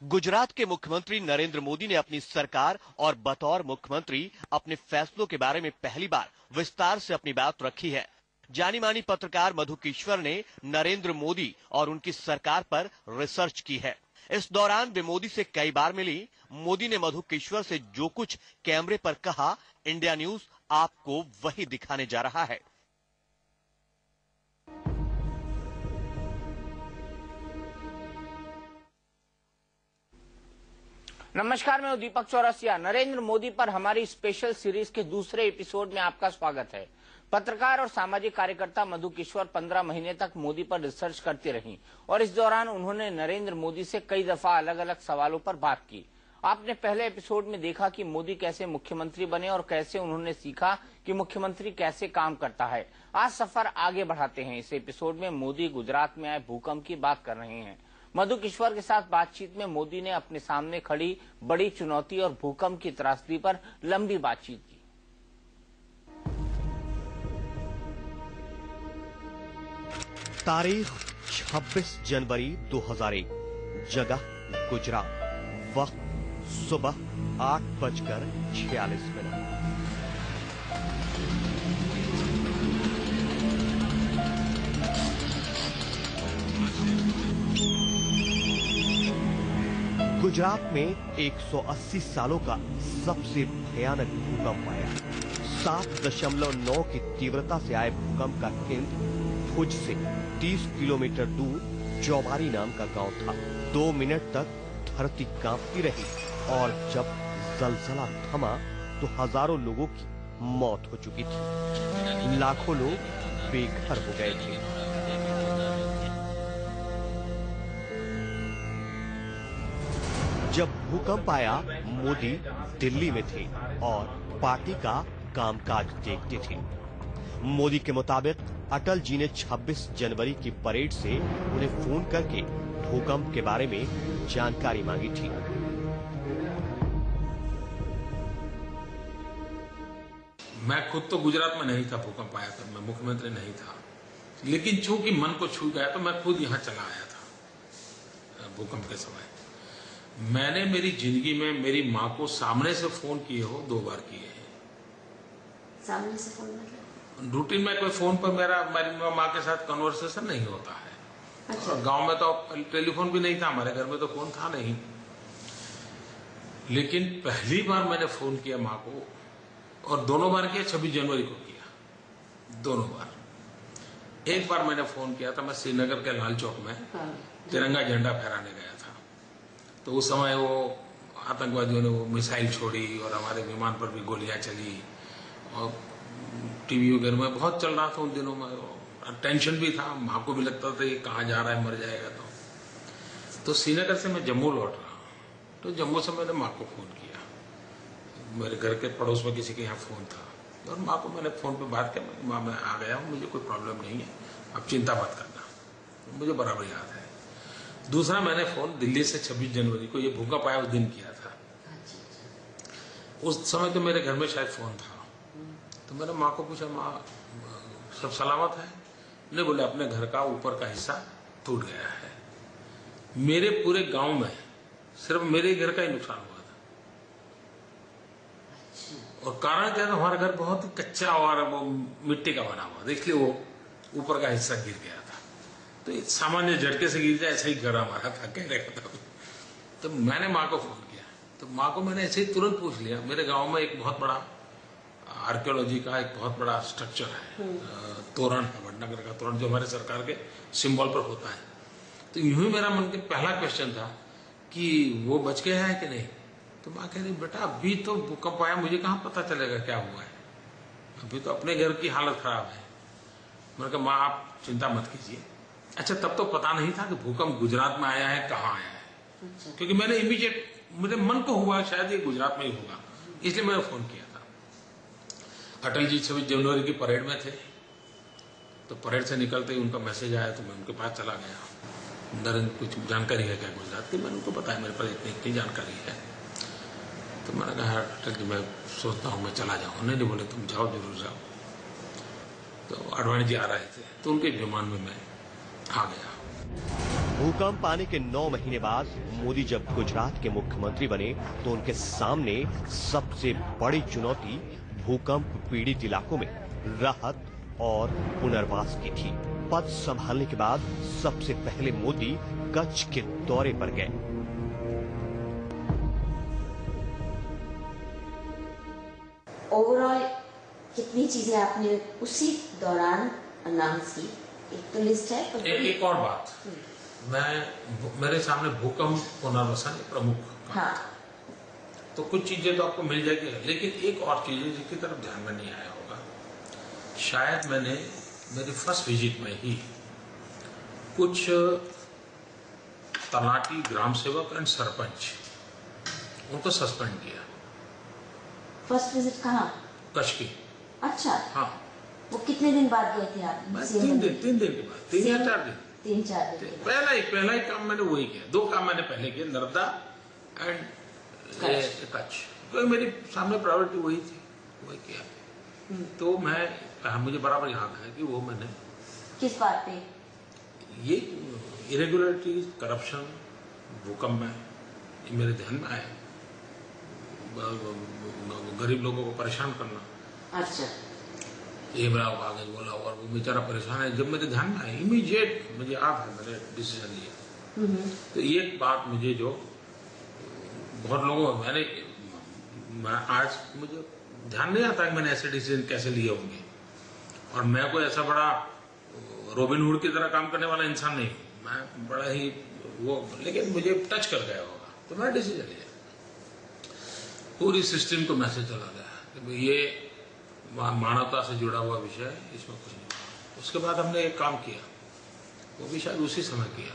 गुजरात के मुख्यमंत्री नरेंद्र मोदी ने अपनी सरकार और बतौर मुख्यमंत्री अपने फैसलों के बारे में पहली बार विस्तार से अपनी बात रखी है। जानी मानी पत्रकार मधु किश्वर ने नरेंद्र मोदी और उनकी सरकार पर रिसर्च की है। इस दौरान वे मोदी से कई बार मिली। मोदी ने मधु किश्वर से जो कुछ कैमरे पर कहा, इंडिया न्यूज आपको वही दिखाने जा रहा है। नमस्कार, मैं दीपक चौरसिया। नरेंद्र मोदी पर हमारी स्पेशल सीरीज के दूसरे एपिसोड में आपका स्वागत है। पत्रकार और सामाजिक कार्यकर्ता मधु किश्वर 15 महीने तक मोदी पर रिसर्च करती रहीं और इस दौरान उन्होंने नरेंद्र मोदी से कई दफा अलग अलग सवालों पर बात की। आपने पहले एपिसोड में देखा कि मोदी कैसे मुख्यमंत्री बने और कैसे उन्होंने सीखा कि मुख्यमंत्री कैसे काम करता है। आज सफर आगे बढ़ाते हैं। इस एपिसोड में मोदी गुजरात में आए भूकंप की बात कर रहे हैं। मधु किश्वर के साथ बातचीत में मोदी ने अपने सामने खड़ी बड़ी चुनौती और भूकंप की त्रासदी पर लंबी बातचीत की। तारीख 26 जनवरी 2001, जगह गुजरात, वक्त सुबह 8:46। गुजरात में 180 सालों का सबसे भयानक भूकंप आया। 7.9 की तीव्रता से आए भूकंप का केंद्र भुज से 30 किलोमीटर दूर चौबारी नाम का गांव था। 2 मिनट तक धरती कांपती रही और जब जलजला थमा तो हजारों लोगों की मौत हो चुकी थी। लाखों लोग बेघर हो गए थे। जब भूकंप आया, मोदी दिल्ली में थे और पार्टी का कामकाज देखते थे। मोदी के मुताबिक अटल जी ने 26 जनवरी की परेड से उन्हें फोन करके भूकंप के बारे में जानकारी मांगी थी। मैं खुद तो गुजरात में नहीं था, भूकंप आया था, मैं मुख्यमंत्री नहीं था, लेकिन चूंकि मन को छू गया तो मैं खुद यहां चला आया था। भूकंप के समय मैंने मेरी जिंदगी में मेरी माँ को सामने से फोन किए हो 2 बार किए हैं। सामने से फोन मतलब रूटीन में कोई फोन पर मेरी माँ के साथ कन्वर्सेशन नहीं होता है। अच्छा। और गांव में तो टेलीफोन भी नहीं था, हमारे घर में तो फोन था नहीं। लेकिन पहली बार मैंने फोन किया माँ को, और दोनों बार किया 26 जनवरी को किया, दोनों बार। एक बार मैंने फोन किया था, मैं श्रीनगर के लाल चौक में तिरंगा झंडा फहराने गया था। तो उस समय वो आतंकवादियों ने वो मिसाइल छोड़ी और हमारे विमान पर भी गोलियां चली और टीवी वगैरह में बहुत चल रहा था उन दिनों में। टेंशन भी था, माँ को भी लगता था ये कहाँ जा रहा है, मर जाएगा। तो श्रीनगर से मैं जम्मू लौट रहा, तो जम्मू से मैंने माँ को फोन किया। मेरे घर के पड़ोस में किसी के यहाँ फोन था और माँ को मैंने फोन पे बात किया, माँ मैं आ गया हूँ, मुझे कोई प्रॉब्लम नहीं है, आप चिंता मत करना। मुझे बराबर याद है। दूसरा मैंने फोन दिल्ली से 26 जनवरी को, ये भूकंप आया उस दिन किया था। उस समय तो मेरे घर में शायद फोन था। तो मैंने माँ को पूछा, माँ सब सलामत है? नहीं, बोले अपने घर का ऊपर का हिस्सा टूट गया है। मेरे पूरे गांव में सिर्फ मेरे घर का ही नुकसान हुआ था। और कारण क्या था, हमारा घर बहुत ही कच्चा और वो मिट्टी का बना हुआ था, इसलिए वो ऊपर का हिस्सा गिर गया था। तो सामान्य झटके से गिर जाए ऐसा ही घर हमारा था, कह रहे था। तो मैंने माँ को फोन किया, तो माँ को मैंने ऐसे ही तुरंत पूछ लिया। मेरे गांव में एक बहुत बड़ा आर्कियोलॉजी का एक बहुत बड़ा स्ट्रक्चर है, तोरण है, वडनगर का तोरण, जो हमारे सरकार के सिंबल पर होता है। तो यूं ही मेरा मन के पहला क्वेश्चन था कि वो बच गया है कि नहीं। तो माँ कह रही, बेटा अभी तो भूकंप आया, मुझे कहाँ पता चलेगा क्या हुआ है, अभी तो अपने घर की हालत खराब है। मैंने कहा माँ आप चिंता मत कीजिए। अच्छा, तब तो पता नहीं था कि भूकंप गुजरात में आया है, कहाँ आया है। अच्छा। क्योंकि मैंने इमीडिएट, मेरे मन को हुआ शायद ये गुजरात में ही होगा, इसलिए मैंने फोन किया था। अटल जी 26 जनवरी की परेड में थे, तो परेड से निकलते ही उनका मैसेज आया, तो मैं उनके पास चला गया। नरेंद्र कुछ जानकारी है क्या गुजरात की? मैंने उनको बताया मेरे पास इतनी जानकारी है। तो मैंने कहा अटल जी मैं सोचता हूँ मैं चला जाऊँ। नहीं बोले तुम जाओ, जरूर जाओ। तो आडवाणी जी आ रहे थे, तो उनके विमान में मैं आ गया। भूकंप आने के 9 महीने बाद मोदी जब गुजरात के मुख्यमंत्री बने तो उनके सामने सबसे बड़ी चुनौती भूकंप पीड़ित इलाकों में राहत और पुनर्वास की थी। पद संभालने के बाद सबसे पहले मोदी कच्छ के दौरे पर गए। ओवरऑल कितनी चीजें आपने उसी दौरान अनाउंस की? एक तो लिस्ट है पर एक और बात, मेरे सामने भूकंप पुनर्वसन प्रमुख। हाँ, तो कुछ चीजें तो आपको मिल जाएगी, लेकिन एक और चीज है जिसकी तरफ ध्यान में नहीं आया होगा। शायद मैंने मेरी फर्स्ट विजिट में ही कुछ तलाटी, ग्राम सेवक एंड सरपंच उनको सस्पेंड किया। फर्स्ट विजिट कहाँ? कच्छ की। अच्छा, हाँ, वो कितने दिन बाद गए थे आप? मैं 3 दिन के बाद, 3 या 4 दिन। 3-4 दिन। पहला ही काम मैंने वही किया। 2 काम मैंने पहले किए, नर्मदा एंड कच्छ। तो मेरी सामने प्रायोरिटी वही थी, वही किया। तो मुझे बराबर याद है कि वो मैंने किस बात पे? ये इरेगुलरिटीज, करप्शन, भूकंप में ये मेरे ध्यान में आया। गरीब लोगों को परेशान करना, अच्छा, ये मेरा कागज बोला और वो बेचारा परेशान है। जब मेरे ध्यान में आया, इमीडिएट मुझे याद है मैंने डिसीजन लिया। तो ये बात मुझे जो बहुत लोगों मैं आज मुझे ध्यान नहीं आता कि मैंने ऐसे डिसीजन कैसे लिए होंगे, और मैं कोई ऐसा बड़ा रॉबिन हुड की तरह काम करने वाला इंसान नहीं हूं। मैं बड़ा ही लेकिन मुझे टच कर गया होगा तो मैंने डिसीजन लिया। पूरी सिस्टम को मैसेज चला गया कि ये मानवता से जुड़ा हुआ विषय है, इसमें कुछ नहीं। उसके बाद हमने एक काम किया, वो भी शायद उसी समय किया।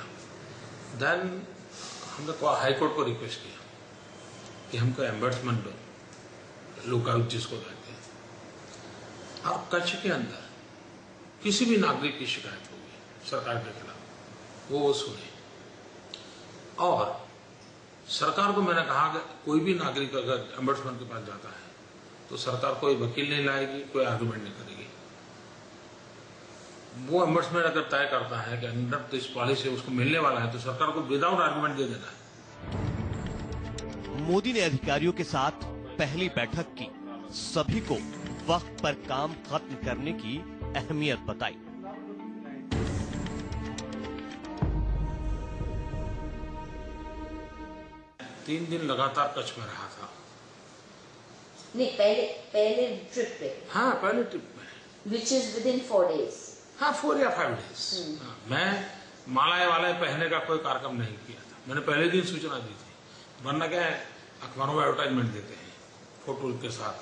देन हमने हाईकोर्ट को रिक्वेस्ट किया कि हमको एम्बर्समेंट दो, लुकआउट जिसको कहते हैं। और कच्छ के अंदर किसी भी नागरिक की शिकायत होगी सरकार के खिलाफ, वो सुने। और सरकार को मैंने कहा कि कोई भी नागरिक अगर एम्बर्समेंट के पास जाता है तो सरकार कोई वकील नहीं लाएगी, कोई आर्गुमेंट नहीं करेगी। वो एम्बर्समेंट अगर तय करता है कि अंडर दिस पॉलिसी उसको मिलने वाला है तो सरकार को विदाउट आर्गुमेंट दे देना है। मोदी ने अधिकारियों के साथ पहली बैठक की, सभी को वक्त पर काम खत्म करने की अहमियत बताई। तीन दिन लगातार कच्छ में रहा था। नहीं, पहले ट्रिप पे। हाँ, पहले ट्रिप में, which is with in 4 days। हाँ, 4 या 5 days। मैं मालाएं वालाएं पहनने का कोई कार्यक्रम नहीं किया था। मैंने पहले दिन सूचना दी थी, वरना क्या है अखबारों में एडवर्टाइजमेंट देते हैं फोटो के साथ,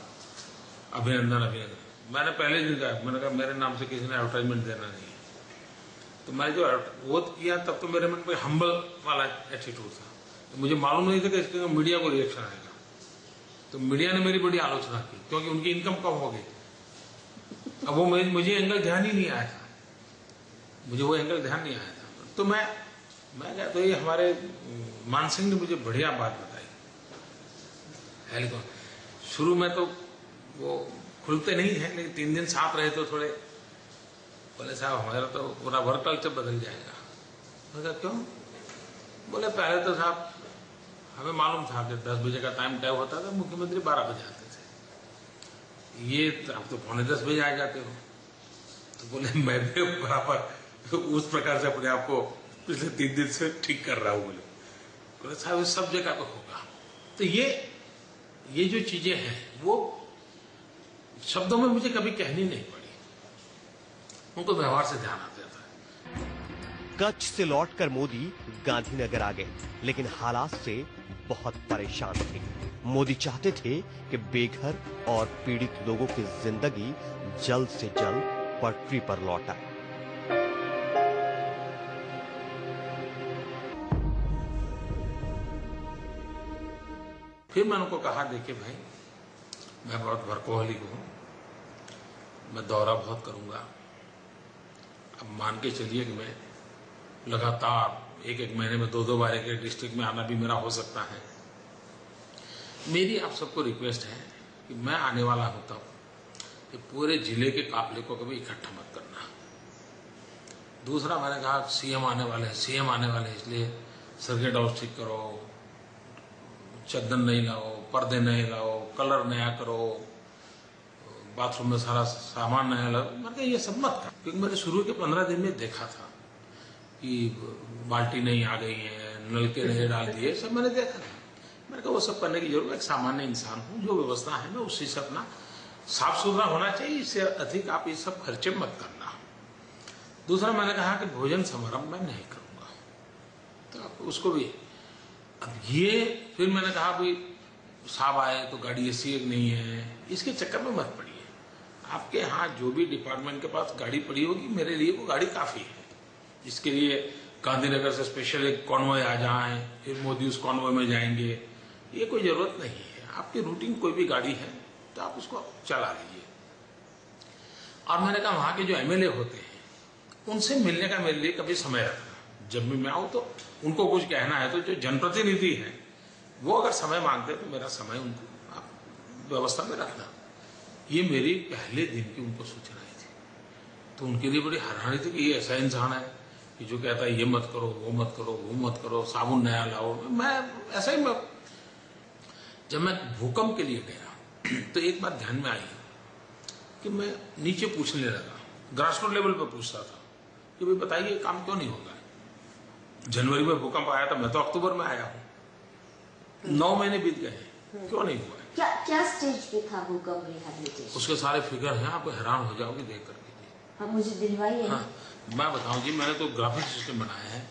अभिनंदन। मैंने पहले दिन कहा, मैंने कहा मेरे नाम से किसी ने एडवर्टाइजमेंट देना नहीं है। तो मैं जो वो किया तब तो मेरे मन में हम्बल वाला एटीट्यूड था। तो मुझे मालूम नहीं था कि इसके मीडिया को रिएक्शन आएगा। तो मीडिया ने मेरी बड़ी आलोचना की क्योंकि उनकी इनकम कम हो गई। अब वो मुझे एंगल ध्यान ही नहीं आया था, मुझे वो एंगल ध्यान नहीं आया था। तो मैं क्या, तो ये हमारे मान सिंह ने मुझे बढ़िया बात बताई। शुरू में तो वो खुलते नहीं है, लेकिन 3 दिन साथ रहे तो थोड़े बोले साहब हमारा तो पूरा वर्क कल्चर बदल जाएगा। मैं कहा क्यों? बोले पहले तो साहब हमें मालूम था कि 10 बजे का टाइम तय होता था, मुख्यमंत्री 12 बजे आते थे, ये आप तो 9:45 बजे आ जाते हो। तो बोले मैं भी बराबर उस प्रकार से अपने आप को पिछले 3 दिन से ठीक कर रहा हूँ। बोले साहब सब जगह तो होगा। तो ये जो चीजें हैं वो शब्दों में मुझे कभी कहनी नहीं पड़ी, उनको व्यवहार से ध्यान आ जाता है। कच्छ से लौटकर मोदी गांधीनगर आ गए, लेकिन हालात से बहुत परेशान थे। मोदी चाहते थे कि बेघर और पीड़ित लोगों की जिंदगी जल्द से जल्द पटरी पर लौट आए। फिर मैंने उनको कहा देखिए भाई, मैं बहुत वर्कोहलिक हूं, मैं दौरा बहुत करूंगा। अब मान के चलिए कि मैं लगातार एक महीने में 2 बार एक डिस्ट्रिक्ट में आना भी मेरा हो सकता है। मेरी आप सबको रिक्वेस्ट है कि मैं आने वाला होता हूं कि पूरे जिले के काफिले को कभी इकट्ठा मत करना। दूसरा मैंने कहा सीएम आने वाले हैं इसलिए सर्किट हाउस ठीक करो, चद्दर नहीं लाओ, पर्दे नहीं लाओ, कलर नया करो, बाथरूम में सारा सामान नया लाओ। मैंने कहा ये सब मत कर, क्योंकि मैंने शुरू के 15 दिन में देखा था कि बाल्टी नहीं आ गई है, नलके नहीं डाल दिए, सब मैंने देखा था। मैंने कहा वो सब करने की जरूरत, एक सामान्य इंसान हूँ, जो व्यवस्था है मैं उसी से अपना साफ सुथरा होना चाहिए, इससे अधिक आप ये सब खर्चे मत करना। दूसरा मैंने कहा कि भोजन समारंभ मैं नहीं करूंगा, तो आप उसको भी अब ये फिर मैंने कहा भाई साहब आए तो गाड़ी ऐसी एक नहीं है, इसके चक्कर में मत पड़िए। आपके यहाँ जो भी डिपार्टमेंट के पास गाड़ी पड़ी होगी, मेरे लिए वो गाड़ी काफी है। इसके लिए गांधीनगर से स्पेशल एक कॉन्वॉय आ जाए, फिर मोदी उस कॉन्वॉय में जाएंगे, ये कोई जरूरत नहीं है। आपकी रूटीन कोई भी गाड़ी है तो आप उसको चला लीजिए। और मैंने कहा वहां के जो एमएलए होते हैं उनसे मिलने का मेरे लिए कभी समय रखना। जब भी मैं आऊं तो उनको कुछ कहना है तो जो जनप्रतिनिधि है वो अगर समय मांगते तो मेरा समय उनको आप व्यवस्था में रखना। ये मेरी पहले दिन की उनको सूचनाएं थी, तो उनके लिए बड़ी हैरानी थी कि ये ऐसा इंसान है कि जो कहता है ये मत करो, वो मत करो, वो मत करो, साबुन नया लाओ। मैं ऐसा ही जब मैं भूकंप के लिए गया तो एक बात ध्यान में आई कि मैं नीचे पूछने लगा, ग्रासरूट लेवल पर पूछता था कि भाई बताइए काम क्यों नहीं होगा। जनवरी में भूकंप आया था, मैं तो अक्टूबर में आया हूँ, 9 महीने बीत गए, क्यों नहीं हुआ है? क्या स्टेज पे था भूकंप रिहैबिलिटेशन? उसके सारे फिगर हैं, आप हैरान हो जाओगे देख करके। हाँ, मुझे दिलवाइए। हाँ, मैं बताऊं जी, मैंने तो ग्राफिक सिस्टम बनाया है।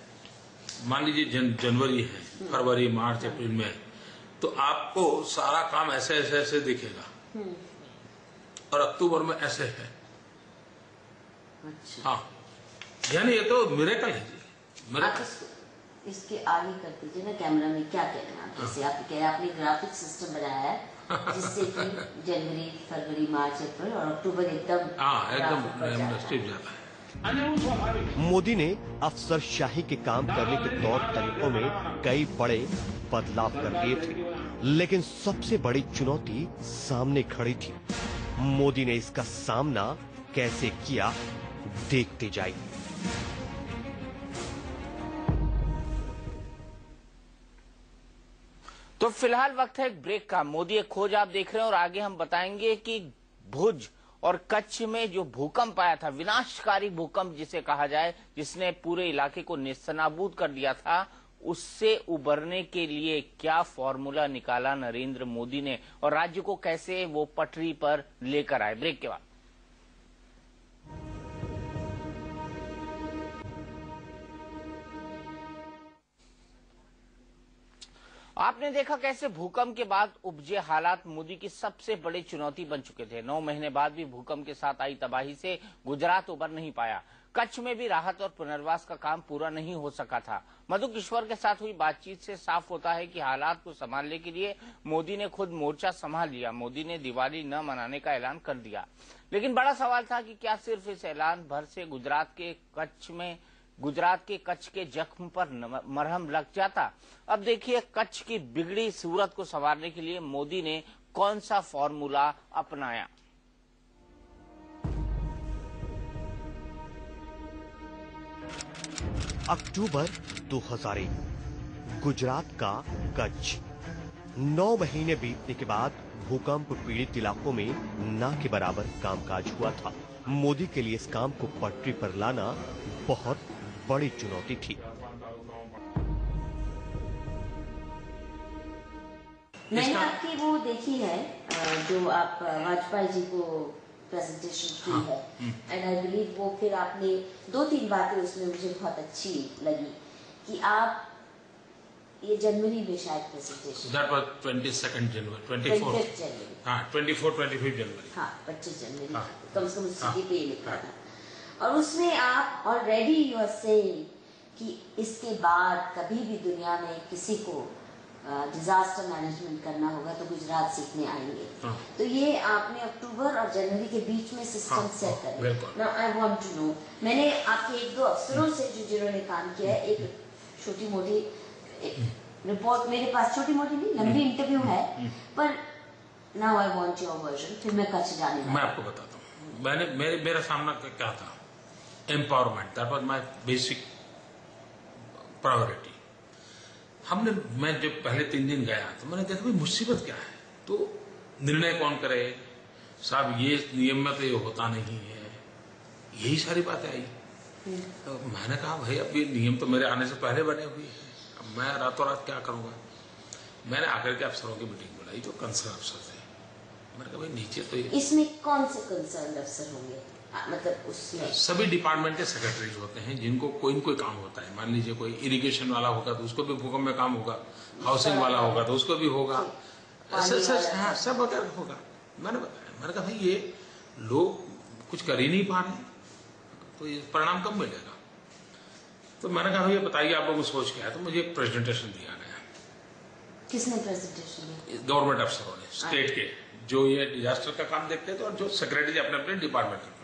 मान लीजिए जनवरी है, फरवरी, मार्च, अप्रैल में, तो आपको सारा काम ऐसे ऐसे ऐसे दिखेगा, और अक्टूबर में ऐसे है। अच्छा। हाँ, यानी ये तो मिरेकल है जी। इसके आगे कर दीजिए ना कैमरा में, क्या कहना है? जैसे आप कह रहे हैं आपने ग्राफिक सिस्टम बनाया है जिससे कि जनवरी, फरवरी, मार्च, अप्रैल और अक्टूबर एकदम स्टेप जाता है। मोदी ने अफसरशाही के काम करने के तौर तरीकों में कई बड़े बदलाव कर दिए थे, लेकिन सबसे बड़ी चुनौती सामने खड़ी थी। मोदी ने इसका सामना कैसे किया, देखते जाइए। तो फिलहाल वक्त है एक ब्रेक का। मोदी एक खोज आप देख रहे हैं और आगे हम बताएंगे कि भुज और कच्छ में जो भूकंप आया था, विनाशकारी भूकंप जिसे कहा जाए, जिसने पूरे इलाके को नेस्तनाबूद कर दिया था, उससे उबरने के लिए क्या फॉर्मूला निकाला नरेंद्र मोदी ने और राज्य को कैसे वो पटरी पर लेकर आए। ब्रेक के बाद आपने देखा कैसे भूकंप के बाद उपजे हालात मोदी की सबसे बड़ी चुनौती बन चुके थे। 9 महीने बाद भी भूकंप के साथ आई तबाही से गुजरात उबर नहीं पाया। कच्छ में भी राहत और पुनर्वास का काम पूरा नहीं हो सका था। मधु किश्वर के साथ हुई बातचीत से साफ होता है कि हालात को संभालने के लिए मोदी ने खुद मोर्चा संभाल लिया। मोदी ने दिवाली न मनाने का ऐलान कर दिया, लेकिन बड़ा सवाल था कि क्या सिर्फ इस ऐलान भर से गुजरात के कच्छ के जख्म पर मरहम लग जाता। अब देखिए कच्छ की बिगड़ी सूरत को संवारने के लिए मोदी ने कौन सा फॉर्मूला अपनाया। अक्टूबर 2001, गुजरात का कच्छ। 9 महीने बीतने के बाद भूकंप पीड़ित इलाकों में ना के बराबर कामकाज हुआ था। मोदी के लिए इस काम को पटरी पर लाना बहुत बड़ी चुनौती थी। मैंने आपकी वो देखी है जो आप वाजपेयी जी को प्रेजेंटेशन की है, एंड आई बिलीव वो फिर आपने 2-3 बातें उसमें मुझे बहुत अच्छी लगी कि आप ये जनवरी में शायद प्रेजेंटेशन, दैट वाज 22 जनवरी, 24 जनवरी, हाँ 24-25 जनवरी, हाँ 25 जनवरी, कम से कम उसी पे लिखा था। और उसमें आप ऑलरेडी यू आर सेइंग कि इसके बाद कभी भी दुनिया में किसी को डिजास्टर मैनेजमेंट करना होगा तो गुजरात सीखने आएंगे। तो ये आपने अक्टूबर और जनवरी के बीच में सिस्टम सेट कर दिया। Now I want to know, मैंने आपके 1-2 अफसरों से जिन्होंने काम किया है, एक छोटी मोटी रिपोर्ट मेरे पास, छोटी मोटी नहीं लंबी इंटरव्यू है, पर now I want your version. फिर मैं कच्छ जाने मैं आपको बताता हूँ। मेरा सामना क्या था। Empowerment, that was my basic priority. मैं जब पहले 3 दिन गया तो मैंने देखा भाई मुसीबत क्या है, तो निर्णय कौन करे साहब, ये नियम में तो ये होता नहीं है, यही सारी बातें आई। तो मैंने कहा भाई अब ये नियम तो मेरे आने से पहले बने हुए हैं, अब मैं रातों रात क्या करूंगा। मैंने आकर के अफसरों की मीटिंग बुलाई जो कंसर्न अफसर थे। मैंने कहा भाई नीचे तो इसमें कौन से कंसर्न अफसर होंगे, मतलब उसमें सभी डिपार्टमेंट के सेक्रेटरीज होते हैं जिनको कोई न कोई काम होता है। मान लीजिए कोई इरिगेशन वाला होगा तो उसको भी भूकंप में काम होगा, हाउसिंग वाला होगा तो उसको भी होगा, सब वगैरह होगा। मैंने कहा भाई ये लोग कुछ कर ही नहीं पा रहे तो ये परिणाम कब मिलेगा। तो मैंने कहा भैया बताइए आप लोगों को सोच क्या है। तो मुझे एक प्रेजेंटेशन दिया गया। किसने प्रेजेंटेशन दिया? गवर्नमेंट अफसरों ने, स्टेट के, जो ये डिजास्टर का काम देखते थे और जो सेक्रेटरी अपने अपने डिपार्टमेंट का काम।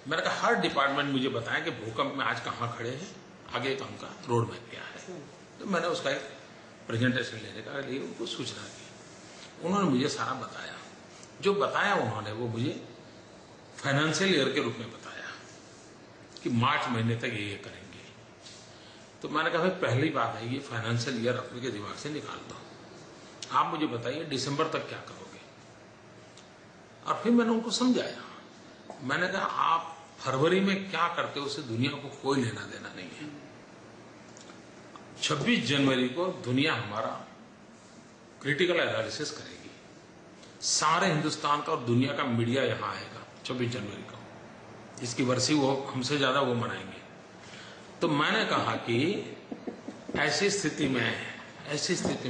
मैंने कहा हर डिपार्टमेंट मुझे बताया कि भूकंप में आज कहाँ खड़े हैं, आगे का उनका रोड मैप क्या है। तो मैंने उसका एक प्रेजेंटेशन लेने का लिए उनको सूचना दी। उन्होंने मुझे सारा बताया। जो बताया उन्होंने वो मुझे फाइनेंशियल ईयर के रूप में बताया कि मार्च महीने तक ये करेंगे। तो मैंने कहा भाई पहली बात है ये फाइनेंशियल ईयर अपने के दिमाग से निकाल दो, आप मुझे बताइए दिसंबर तक क्या करोगे। और फिर मैंने उनको समझाया। मैंने कहा आप फरवरी में क्या करते हो उससे दुनिया को कोई लेना देना नहीं है। 26 जनवरी को दुनिया हमारा क्रिटिकल एनालिसिस करेगी, सारे हिंदुस्तान का और दुनिया का मीडिया यहां आएगा 26 जनवरी को, इसकी वर्षी वो हमसे ज्यादा वो मनाएंगे। तो मैंने कहा कि ऐसी स्थिति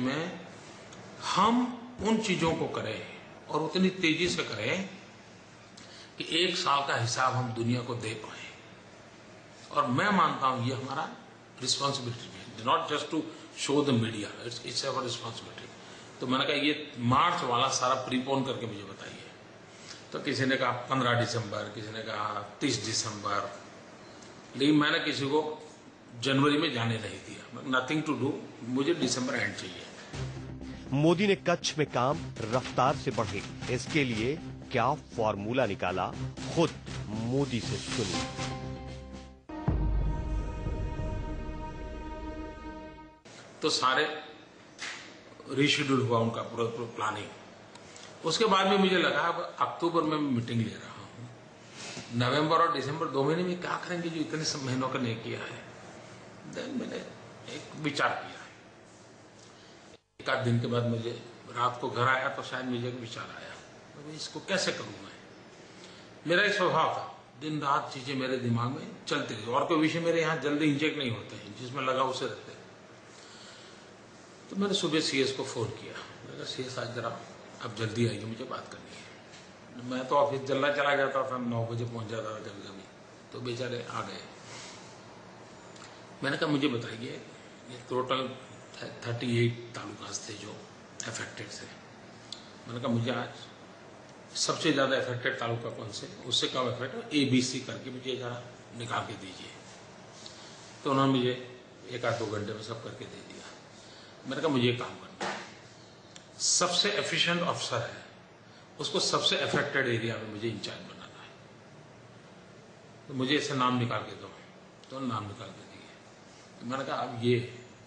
में हम उन चीजों को करें और उतनी तेजी से करें कि 1 साल का हिसाब हम दुनिया को दे पाए। और मैं मानता हूं ये हमारा रिस्पॉन्सिबिलिटी है, not just to show the media, it's our responsibility. तो मैंने कहा ये मार्च वाला सारा प्रीपोन करके मुझे बताइए। तो किसी ने कहा 15 दिसंबर, किसी ने कहा 30 दिसंबर, लेकिन मैंने किसी को जनवरी में जाने नहीं दिया। नथिंग टू डू, मुझे दिसंबर एंड चाहिए। मोदी ने कच्छ में काम रफ्तार से बढ़े, इसके लिए क्या फॉर्मूला निकाला, खुद मोदी से सुनिए। तो सारे रीशेड्यूल हुआ उनका पूरा प्लानिंग। उसके बाद में मुझे लगा अब अक्टूबर में मीटिंग ले रहा हूं, नवंबर और दिसंबर 2 महीने में क्या करेंगे जो इतने सब महीनों का नहीं किया है। देन मैंने एक विचार किया। 1 आध दिन के बाद मुझे रात को घर आया तो शायद मुझे एक विचार आया, तो इसको कैसे करूं मैं। मेरा एक स्वभाव था, दिन रात चीजें मेरे दिमाग में चलती रही, और कोई विषय मेरे यहाँ जल्दी इंजेक्ट नहीं होते हैं, जिसमें लगा उसे रहते। तो मैंने सुबह सीएस को फोन किया। मैंने कहा सीएस आज जरा अब जल्दी आइए, मुझे बात करनी है। मैं तो ऑफिस जल्दा चला जाता था, 9 बजे पहुंच जाता था कभी कभी, तो बेचारे आ गए। मैंने कहा मुझे बताइए ये टोटल 38 तालुकास थे जो अफेक्टेड थे। मैंने कहा मुझे आज सबसे ज्यादा अफेक्टेड तालुका कौन से, उससे कम अफेक्टेड ABC करके मुझे जरा निकाल के दीजिए। तो उन्होंने मुझे 1 आध 2 घंटे में सब करके दे दिया। मैंने कहा मुझे काम करना है, सबसे एफिशिएंट अफसर है उसको सबसे अफेक्टेड एरिया में मुझे इंचार्ज बनाना है, तो मुझे ऐसे नाम निकाल के दो। तो नाम निकाल के दिए। तो मैंने कहा अब ये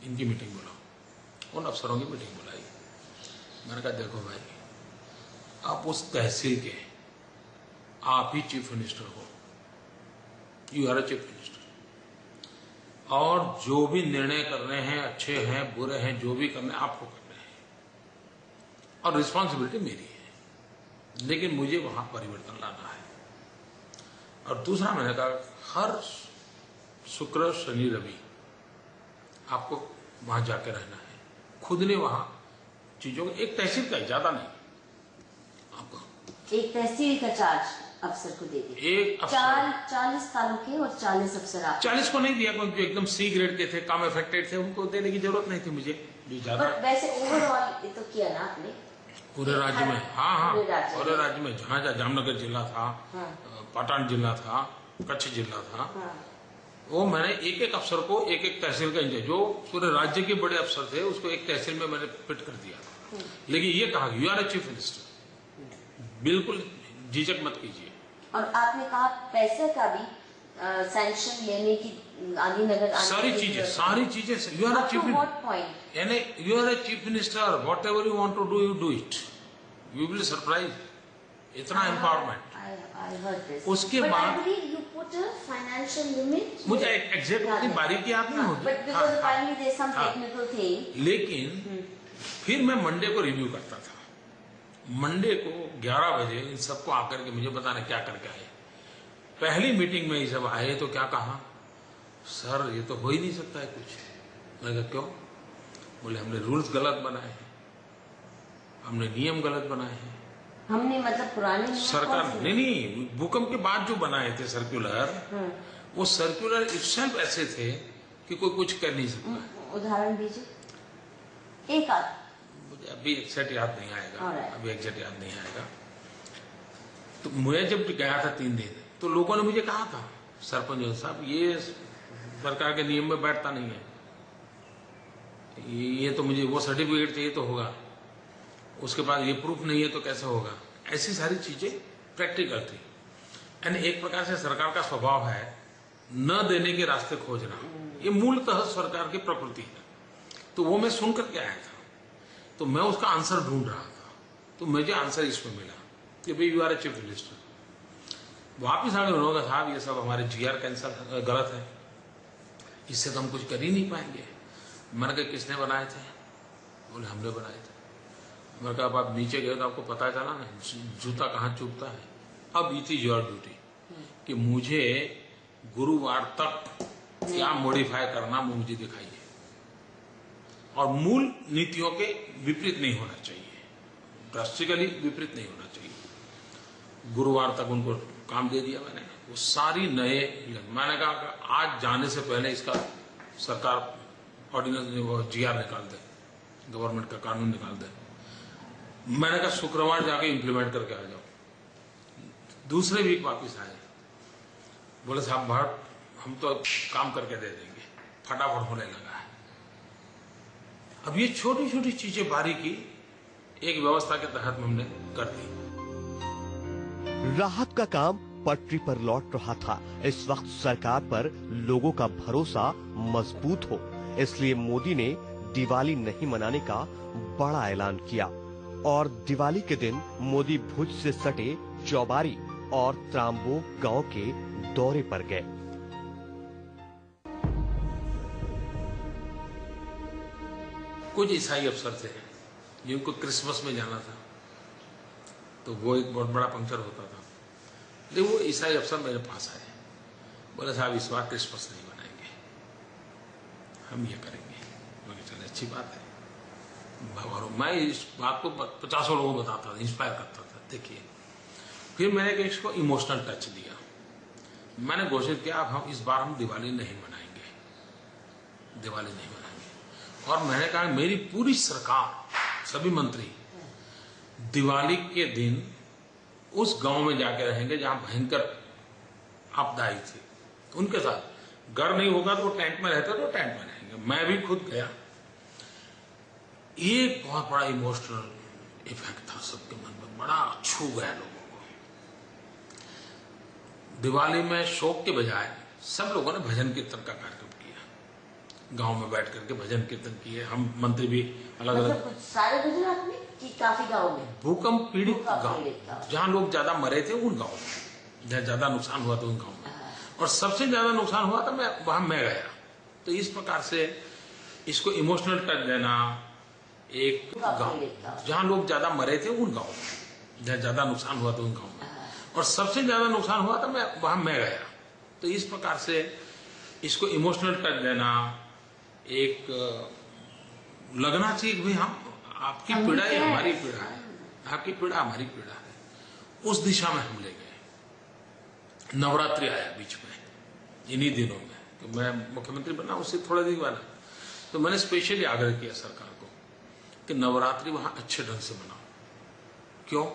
इनकी मीटिंग बुलाओ। उन अफसरों की मीटिंग बुलाई। मैंने कहा देखो भाई, आप उस तहसील के आप ही चीफ मिनिस्टर हो, you are a chief minister, और जो भी निर्णय करने हैं, अच्छे हैं बुरे हैं, जो भी करने आपको करने हैं, और रिस्पॉन्सिबिलिटी मेरी है, लेकिन मुझे वहां परिवर्तन लाना है। और दूसरा मैंने कहा हर शुक्र शनि रवि आपको वहां जाके रहना है, खुद ने वहां चीजों को, एक तहसील का ज्यादा नहीं, आपको एक तहसील का चार्ज अफसर को दे दी। एक 40 तालुके और 40 अफसर। 40 को नहीं दिया क्योंकि जो एकदम C ग्रेड के थे, कम अफेक्टेड थे, उनको देने की जरूरत नहीं थी मुझे, जो ज्यादा। वैसे ओवरऑल तो किया ना आपने पूरे राज्य में। हाँ पूरे राज्य में, जहाँ जहाँ जामनगर जिला था, पाटन जिला था, कच्छ जिला था, वो मैंने एक एक अफसर को एक एक तहसील का इंचार्ज, जो पूरे राज्य के बड़े अफसर थे उसको एक तहसील में मैंने फिट कर दिया। लेकिन ये कहा you are a chief minister, बिल्कुल झिझक मत कीजिए। और आपने कहा पैसे का भी सैंक्शन लेने की गांधीनगर आने सारी की चीजें जरूरत यू आर है? A chief, What point? यानी you are a chief minister, whatever you want to do you do it, you will surprise, इतना एम्पावरमेंट। I heard this. उसके But बाद- I believe you put a financial limit. मुझे exact उतनी बारीकी याद नहीं होगी, But because apparently there's some हाँ। technical thing. लेकिन फिर मैं मंडे को रिव्यू करता था। मंडे को 11 बजे इन सबको आकर के मुझे बताने क्या करके आए। पहली मीटिंग में ये सब आए तो क्या कहा, सर ये तो हो ही नहीं सकता है कुछ। मैंने कहा क्यों? बोले हमने रूल्स गलत बनाए हैं, हमने नियम गलत बनाए हैं। हमने मतलब पुराने नियम सरकार कौन से? नहीं, भूकंप के बाद जो बनाए थे सर्कुलर, वो सर्कुलर इटसेल्फ ऐसे थे कि कोई कुछ कर नहीं सकता। उदाहरण दीजिए एक आध। मुझे अभी एग्जैक्ट याद नहीं आएगा, Alright. अभी एग्जैक्ट याद नहीं आएगा। तो मैं जब गया था 3 दिन, तो लोगों ने मुझे कहा था, सरपंच साहब ये सरकार के नियम में बैठता नहीं है, ये तो मुझे वो सर्टिफिकेट चाहिए तो होगा, उसके बाद ये प्रूफ नहीं है तो कैसे होगा। ऐसी सारी चीजें प्रैक्टिकल थी। यानी एक प्रकार से सरकार का स्वभाव है न देने के रास्ते खोजना, ये मूलतः सरकार की प्रकृति है। तो वो मैं सुन करके आया था, तो मैं उसका आंसर ढूंढ रहा था, तो मुझे आंसर इसमें मिला कि भाई you are a chief minister. वापिस आगे उन्होंने कहा साहब ये सब हमारे GR कैंसल गलत है, इससे तो हम कुछ कर ही नहीं पाएंगे। मैंने कहा किसने बनाए थे? बोले हमने बनाए थे। मैंने कहा अब आप नीचे गए तो आपको पता चला ना जूता कहाँ चुभता है। अब इट इज योर ड्यूटी कि मुझे गुरुवार तक क्या मॉडिफाई करना मुझे दिखाइए, और मूल नीतियों के विपरीत नहीं होना चाहिए, ड्रास्टिकली विपरीत नहीं होना चाहिए। गुरुवार तक उनको काम दे दिया मैंने, वो सारी नए। मैंने कहा आज जाने से पहले इसका सरकार ऑर्डिनेंस GR निकाल दे, गवर्नमेंट का कानून निकाल दे। मैंने कहा शुक्रवार जाके इंप्लीमेंट करके आ जाओ। दूसरे वीक वापस आए, बोले साहब भट्ट हम तो काम करके दे देंगे, फटाफट होने लगा है। अब ये छोटी छोटी चीजें बारीकी एक व्यवस्था के तहत हमने कर दी। राहत का काम पटरी पर लौट रहा था। इस वक्त सरकार पर लोगों का भरोसा मजबूत हो, इसलिए मोदी ने दिवाली नहीं मनाने का बड़ा ऐलान किया और दिवाली के दिन मोदी भुज से सटे चौबारी और त्रांबो गांव के दौरे पर गए। कुछ ईसाई अफसर थे जिनको क्रिसमस में जाना था, तो वो एक बहुत बड़ा पंक्चर होता था। लेकिन वो ईसाई अफसर मेरे पास आए, बोले साहब इस बार क्रिसमस नहीं मनाएंगे, हम ये करेंगे। मैं कहा चले अच्छी बात है। और मैं इस बात को 50 लोगों को बताता था, इंस्पायर करता था। देखिए फिर मैंने इसको इमोशनल टच दिया। मैंने घोषित किया अब हम इस बार हम दिवाली नहीं मनाएंगे, दिवाली नहीं मनाएंगे। और मैंने कहा मेरी पूरी सरकार, सभी मंत्री दिवाली के दिन उस गांव में जाके रहेंगे जहां भयंकर आपदा आई थी, उनके साथ। घर नहीं होगा तो टेंट में रहते तो टेंट में रहेंगे। मैं भी खुद गया। एक बहुत बड़ा इमोशनल इफेक्ट था सबके मन में, बड़ा छू गया लोगों को। दिवाली में शोक के बजाय सब लोगों ने भजन कीर्तन का कार्यक्रम किया, गांव में बैठ करके भजन कीर्तन किए। हम मंत्री भी अलग अलग, मतलब कुछ सारे गुजरात में कि काफी गाँव में? भूकंप पीड़ित गांव, गाँव जहां लोग ज्यादा मरे थे उन गाँव में, जहां ज्यादा नुकसान हुआ था उन गाँव में। और सबसे ज्यादा नुकसान हुआ था वहां मैं गया। तो इस प्रकार से इसको इमोशनल टच देना, एक गांव जहां लोग ज्यादा मरे थे उन गाँव में, जहां ज्यादा नुकसान हुआ था उन गाँव में। और सबसे ज्यादा नुकसान हुआ था वहां मैं गया। तो इस प्रकार से इसको इमोशनल टच देना, एक लगना चाहिए कि भाई हम आपकी पीड़ा है हमारी पीड़ा है, आपकी पीड़ा हमारी पीड़ा है। उस दिशा में हम ले गए। नवरात्रि आया बीच में इन्हीं दिनों में, तो मैं मुख्यमंत्री बना उससे थोड़े दिन बाद, तो मैंने स्पेशली आग्रह किया सरकार को कि नवरात्रि वहां अच्छे ढंग से मनाओ। क्यों?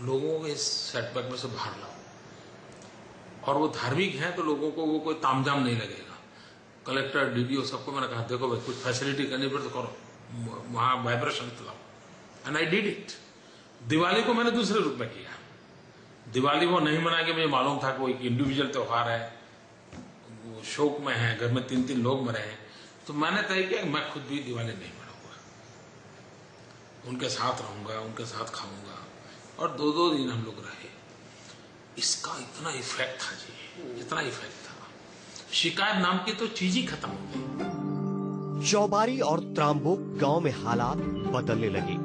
लोगों को इस सेटबैक में से बाहर लाओ। और वो धार्मिक है तो लोगों को वो कोई तामझाम नहीं लगेगा। कलेक्टर DDO सबको मैंने कहा देखो भाई कुछ फैसिलिटी करनी पड़े तो करो, वहां वाइब्रेशन लाओ। And I did it. Diwali को मैंने दूसरे रूप में किया। दिवाली वो नहीं मनाएंगे, मुझे मालूम था कि वो एक इंडिविजुअल त्योहार है, शोक में हैं, घर में 3-3 लोग मरे हैं, तो मैंने तय किया कि मैं खुद भी दिवाली नहीं मनाऊंगा, उनके साथ रहूंगा, उनके साथ खाऊंगा। और 2-2 दिन हम लोग रहे। इसका इतना इफेक्ट था जी, इतना इफेक्ट था, शिकायत नाम की तो चीज ही खत्म हो गई। चौबारी और त्रांबोक गांव में हालात बदलने लगे।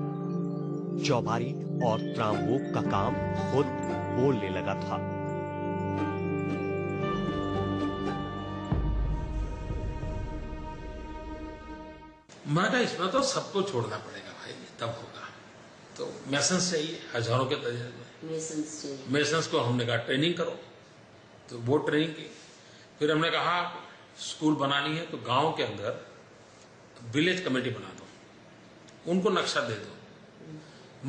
चौबारी और त्रांबोक का काम खुद बोलने लगा था। मैं कहा इसमें तो सबको छोड़ना पड़ेगा भाई, तब होगा। तो मेसन्स चाहिए हजारों के तजर्बे, मेसन्स को हमने कहा ट्रेनिंग करो, तो वो ट्रेनिंग की। फिर हमने कहा स्कूल बनानी है तो गांव के अंदर विलेज कमेटी बना दो, उनको नक्शा दे दो।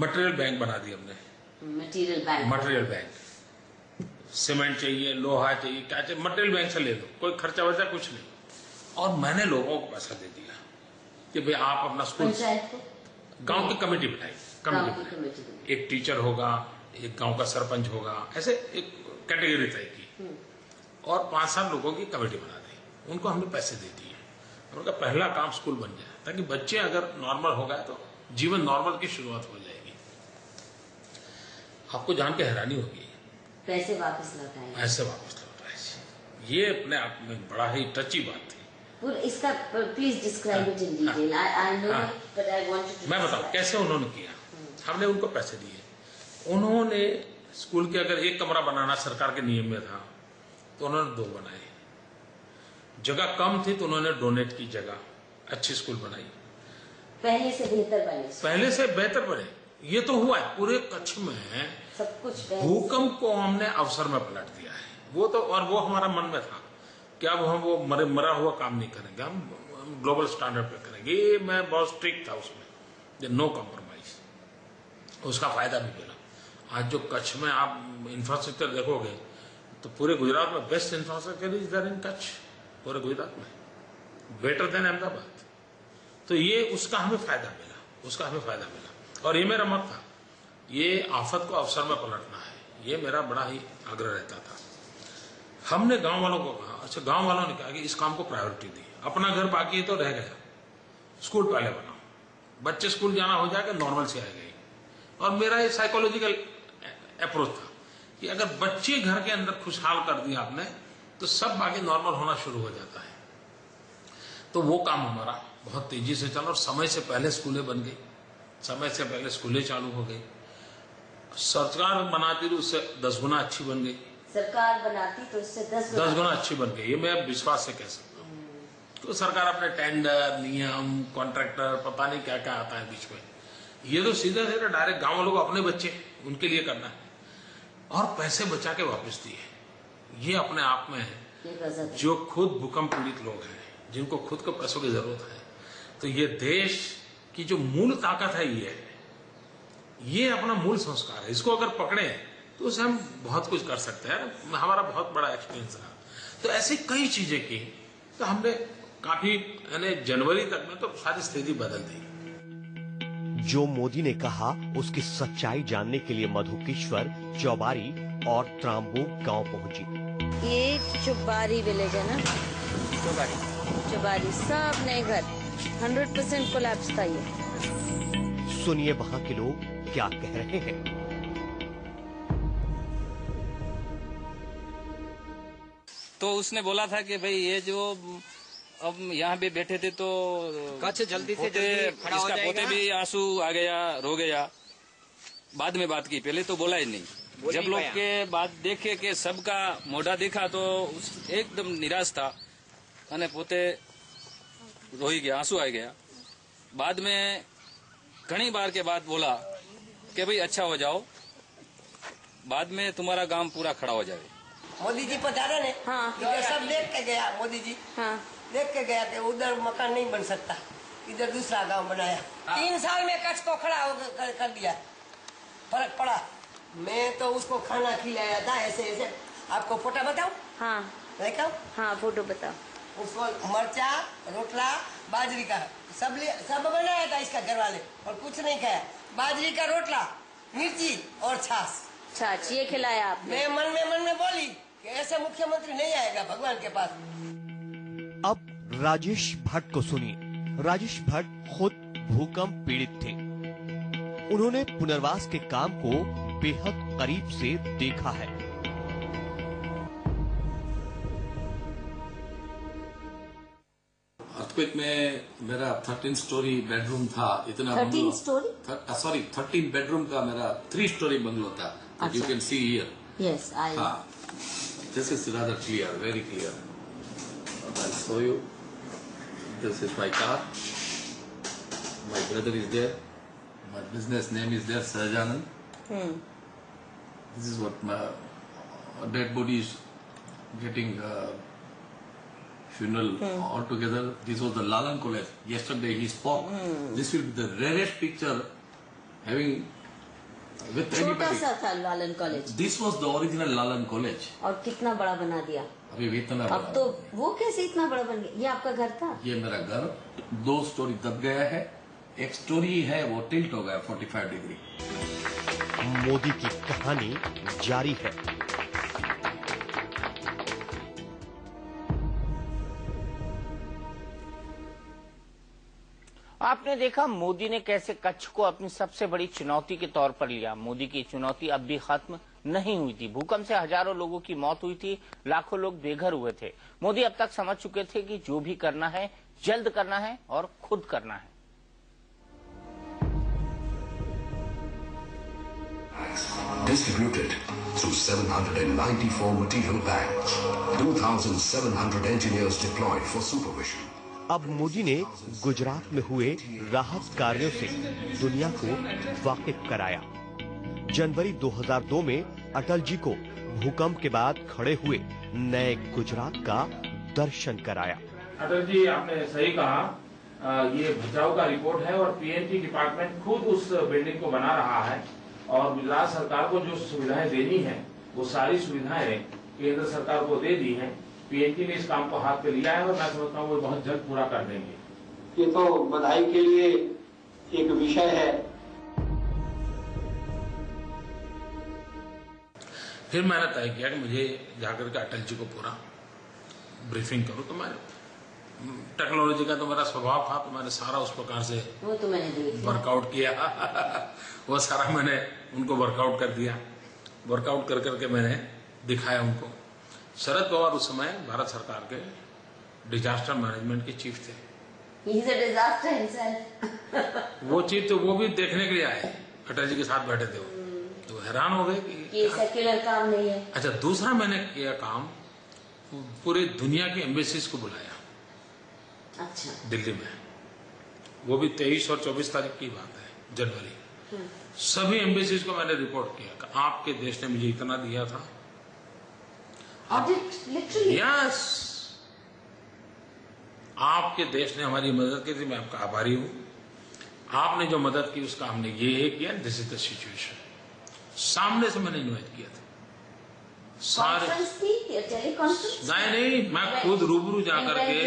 मटेरियल बैंक बना दी हमने, मटेरियल बैंक, सीमेंट चाहिए, लोहा चाहिए, क्या चाहिए, मटेरियल बैंक से ले दो, कोई खर्चा वर्चा कुछ नहीं। और मैंने लोगों को पैसा दे दिया कि भाई आप अपना स्कूल, गांव की कमेटी बनाई, कमेटी एक टीचर होगा, एक गांव का सरपंच होगा, ऐसे एक कैटेगरी तय की और 5-7 लोगों की कमेटी बना दी। उनको हमने पैसे दे दिए। उनका पहला काम स्कूल बन जाए, ताकि बच्चे अगर नॉर्मल हो गए तो जीवन नॉर्मल की शुरुआत हो जाएगी। आपको जान के हैरानी होगी, पैसे वापस लौटाए, पैसे वापस लौटाए। ये अपने आप में बड़ा ही टची बात थी। इसका please describe it in detail. I know but I want to. मैं बताऊं कैसे उन्होंने किया। हमने उनको पैसे दिए, उन्होंने स्कूल के अगर एक कमरा बनाना सरकार के नियम में था तो उन्होंने 2 बनाए। जगह कम थी तो उन्होंने डोनेट की जगह, अच्छी स्कूल बनाई, पहले से बेहतर बने, पहले से बेहतर बने। ये तो हुआ है पूरे कच्छ में, सब कुछ। भूकंप को हमने अवसर में पलट दिया है। वो तो, और वो हमारा मन में था कि अब हम वो मरा हुआ काम नहीं करेंगे, हम ग्लोबल स्टैंडर्ड पे करेंगे। ये मैं बहुत स्ट्रिक्ट था उसमें, नो कॉम्प्रोमाइज। उसका फायदा भी मिला। आज जो कच्छ में आप इंफ्रास्ट्रक्चर देखोगे तो पूरे गुजरात में best infrastructure is there in Kutch, पूरे गुजरात में बेटर देन अहमदाबाद। तो ये उसका हमें फायदा मिला, उसका हमें फायदा मिला। और ये मेरा मत था, ये आफत को अवसर में पलटना है, ये मेरा बड़ा ही आग्रह रहता था। हमने गांव वालों को कहा, अच्छा गांव वालों ने कहा कि इस काम को प्रायोरिटी दी। अपना घर बाकी है तो रह गया, स्कूल पहले बनाओ, बच्चे स्कूल जाना हो जाएगा, नॉर्मल से आएगा। और मेरा ये साइकोलॉजिकल अप्रोच था कि अगर बच्चे घर के अंदर खुशहाल कर दिया आपने तो सब बाकी नॉर्मल होना शुरू हो जाता है। तो वो काम हमारा बहुत तेजी से चला और समय से पहले स्कूलें बन गई, समय से पहले स्कूलें चालू हो गई। सरकार बनाती थी उससे 10 गुना अच्छी बन गई, सरकार बनाती तो उससे 10 गुना अच्छी बन गई। ये मैं विश्वास से कह सकता हूँ। तो सरकार अपने टेंडर, नियम, कॉन्ट्रैक्टर, पता नहीं क्या क्या आता है बीच में, ये तो सीधे सीधे डायरेक्ट गांव वालों को अपने बच्चे उनके लिए करना है और पैसे बचा के वापस दिए। ये अपने आप में है। जो खुद भूकंप पीड़ित लोग हैं, जिनको खुद को पैसों की जरूरत है, तो ये देश की जो मूल ताकत है, ये अपना मूल संस्कार है। इसको अगर पकड़े तो उससे हम बहुत कुछ कर सकते हैं। हमारा बहुत बड़ा एक्सपीरियंस रहा। तो ऐसी कई चीजें की, तो हमने काफी, यानी जनवरी तक में तो सारी स्थिति बदल दी। जो मोदी ने कहा उसकी सच्चाई जानने के लिए मधुकेश्वर, चौबारी और त्रांबोक गांव पहुंची। ये चौबारी विलेज है ना? चौबारी सब नए घर, 100% कोलैप्स था ये। सुनिए वहां के लोग क्या कह रहे हैं। तो उसने बोला था कि भाई ये जो अब यहाँ पे बैठे थे तो कच्छ जल्दी से जल्दी खड़ा हो जाएगा। पोते भी आंसू आ गया, रो गया। बाद में बात की, पहले तो बोला ही नहीं। जब लोग के बाद देखे कि सबका मोढ़ा देखा तो एकदम निराश था, अने पोते रो ही गया, आंसू आ गया। बाद में घनी बार के बाद बोला कि भाई अच्छा हो जाओ, बाद में तुम्हारा गांव पूरा खड़ा हो जाए। मोदी जी पधारे ने, हाँ। इधर सब देख के गया मोदी जी, हाँ। देख के गया कि उधर मकान नहीं बन सकता, इधर दूसरा गांव बनाया। 3 साल में कच्छ को खड़ा कर दिया, फर्क पड़ा। मैं तो उसको खाना खिलाया था ऐसे ऐसे। आपको फोटो बताऊं? हाँ देखा? हाँ फोटो बताओ। उसको मरचा, रोटला, बाजरी का सब बनाया था इसका घर वाले, और कुछ नहीं खाया। बाजरी का रोटला, मिर्ची और छाछ, ये खिलाया आपने? मैं मन में बोली कि ऐसे मुख्यमंत्री नहीं आएगा भगवान के पास। अब राजेश भट्ट को सुनिए। राजेश भट्ट खुद भूकंप पीड़ित थे। उन्होंने पुनर्वास के काम को बेहद करीब से देखा है। अर्थक्वेक में मेरा 13 स्टोरी बेडरूम था। इतना 13 स्टोरी? सॉरी 13 बेडरूम का मेरा 3 स्टोरी बंगलो था। You can see here. Yes, I this is rather clear, very clear. I show you. This is my car. My brother is there. My business name is there, Sahajanand. This is what my dead body is getting funeral all together. This was the Lalan College. Yesterday he spoke. This will be the rarest picture having with छोटा anybody. सा था लालन college. This was the original Lalan College. और कितना बड़ा बना दिया। अभी इतना अब तो वो कैसे इतना बड़ा बन गया? ये आपका घर था? ये मेरा घर 2 स्टोरी दब गया है। एक स्टोरी है वो टिल्ट हो गया 45 डिग्री। मोदी की कहानी जारी है। आपने देखा मोदी ने कैसे कच्छ को अपनी सबसे बड़ी चुनौती के तौर पर लिया। मोदी की चुनौती अब भी खत्म नहीं हुई थी। भूकंप से हजारों लोगों की मौत हुई थी, लाखों लोग बेघर हुए थे। मोदी अब तक समझ चुके थे कि जो भी करना है जल्द करना है और खुद करना है। Distributed through 794 material banks, 2,700 engineers deployed for supervision. अब मोदी ने गुजरात में हुए राहत कार्यों से दुनिया को वाकिफ कराया। जनवरी 2002 में अटल जी को भूकंप के बाद खड़े हुए नए गुजरात का दर्शन कराया। अटल जी, आपने सही कहा, ये बचाव का रिपोर्ट है और पीएनटी डिपार्टमेंट खुद उस बिल्डिंग को बना रहा है और गुजरात सरकार को जो सुविधाएं देनी है वो सारी सुविधाएं केंद्र सरकार को दे दी हैं। पीएनटी ने इस काम को हाथ पे लिया है और मैं समझता हूँ वो बहुत जल्द पूरा कर देंगे। ये तो बधाई के लिए एक विषय है। फिर मैंने तय किया कि मुझे जाकर के अटल जी को पूरा ब्रीफिंग करूं। तो मैं टेक्नोलॉजी का तो मेरा स्वभाव था, तो मैंने सारा उस प्रकार से वो तो मैंने देखा, वर्कआउट किया। वो सारा मैंने उनको वर्कआउट कर दिया। वर्कआउट कर करके मैंने दिखाया उनको। शरद पवार उस समय भारत सरकार के डिजास्टर मैनेजमेंट के चीफ थे। He is a disaster himself. वो चीफ तो वो भी देखने के लिए आए, अटल जी के साथ बैठे थे वो। तो हैरान हो गए कि ये सेक्युलर काम नहीं है। अच्छा, दूसरा मैंने किया काम, पूरे दुनिया की एम्बेसीज को बुलाया। अच्छा। दिल्ली में, वो भी 23 और 24 तारीख की बात है, जनवरी। सभी एम्बेसीज को मैंने रिपोर्ट किया कि आपके देश ने मुझे इतना दिया था। Audit, literally? यस, आपके देश ने हमारी मदद की थी, मैं आपका आभारी हूं। आपने जो मदद की उसका हमने ये किया। This is the situation. सामने से मैंने इन्वाइट किया था सारे। नहीं, मैं खुद रूबरू जाकर के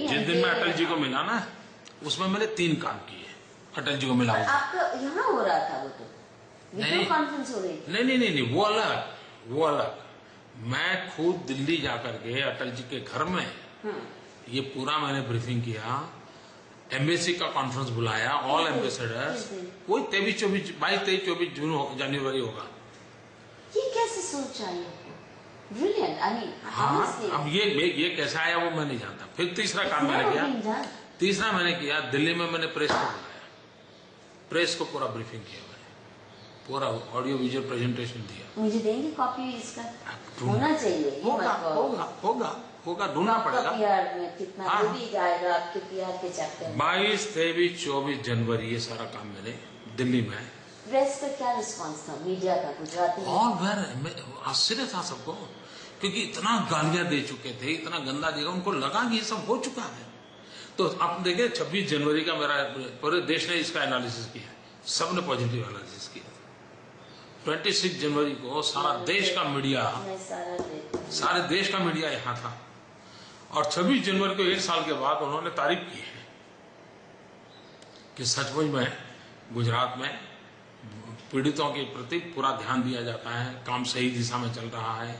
जिस दिन मैं अटल जी को मिला ना, उसमें मैंने 3 काम किए अटल जी को मिला। आपका यहाँ हो रहा था वो तो वीडियो कॉन्फ्रेंस हो रही थी। नहीं, वो अलग। मैं खुद दिल्ली जाकर के अटल जी के घर में ये पूरा मैंने ब्रीफिंग किया। एम्बेसी का कॉन्फ्रेंस बुलाया, ऑल एम्बेसडर्स। वही 22-23-24 जून जनवरी होगा। ये कैसे सोच आई? ब्रिलियंट। आई मीन, हाँ, अब ये कैसा आया वो मैं नहीं जानता। फिर तीसरा काम मैंने किया, दिल्ली में मैंने प्रेस को बुलाया। प्रेस को पूरा ब्रीफिंग किया मैंने, पूरा ऑडियो विजुअल प्रेजेंटेशन दिया। मुझे देंगे कॉपी इसका? होना चाहिए। होगा, ढूंढना पड़ेगा। कितना भी जाएगा आपके पीआर के चक्कर में। 22, 23, 24 जनवरी ये सारा काम मैंने दिल्ली में। प्रेस का क्या रिस्पांस था, मीडिया का, गुजराती? और आश्चर्य था सबको, क्योंकि इतना गालियां दे चुके थे, इतना गंदा दिया, उनको लगा कि ये सब हो चुका है। तो आप देखें 26 जनवरी का मेरा पूरे देश ने इसका एनालिसिस किया, सबने पॉजिटिव एनालिसिस किया। 26 जनवरी को सारा देश का मीडिया, सारे देश का मीडिया यहाँ था। और 26 जनवरी को 1 साल के बाद उन्होंने तारीफ की है कि सचमुच में गुजरात में पीड़ितों के प्रति पूरा ध्यान दिया जाता है, काम सही दिशा में चल रहा है,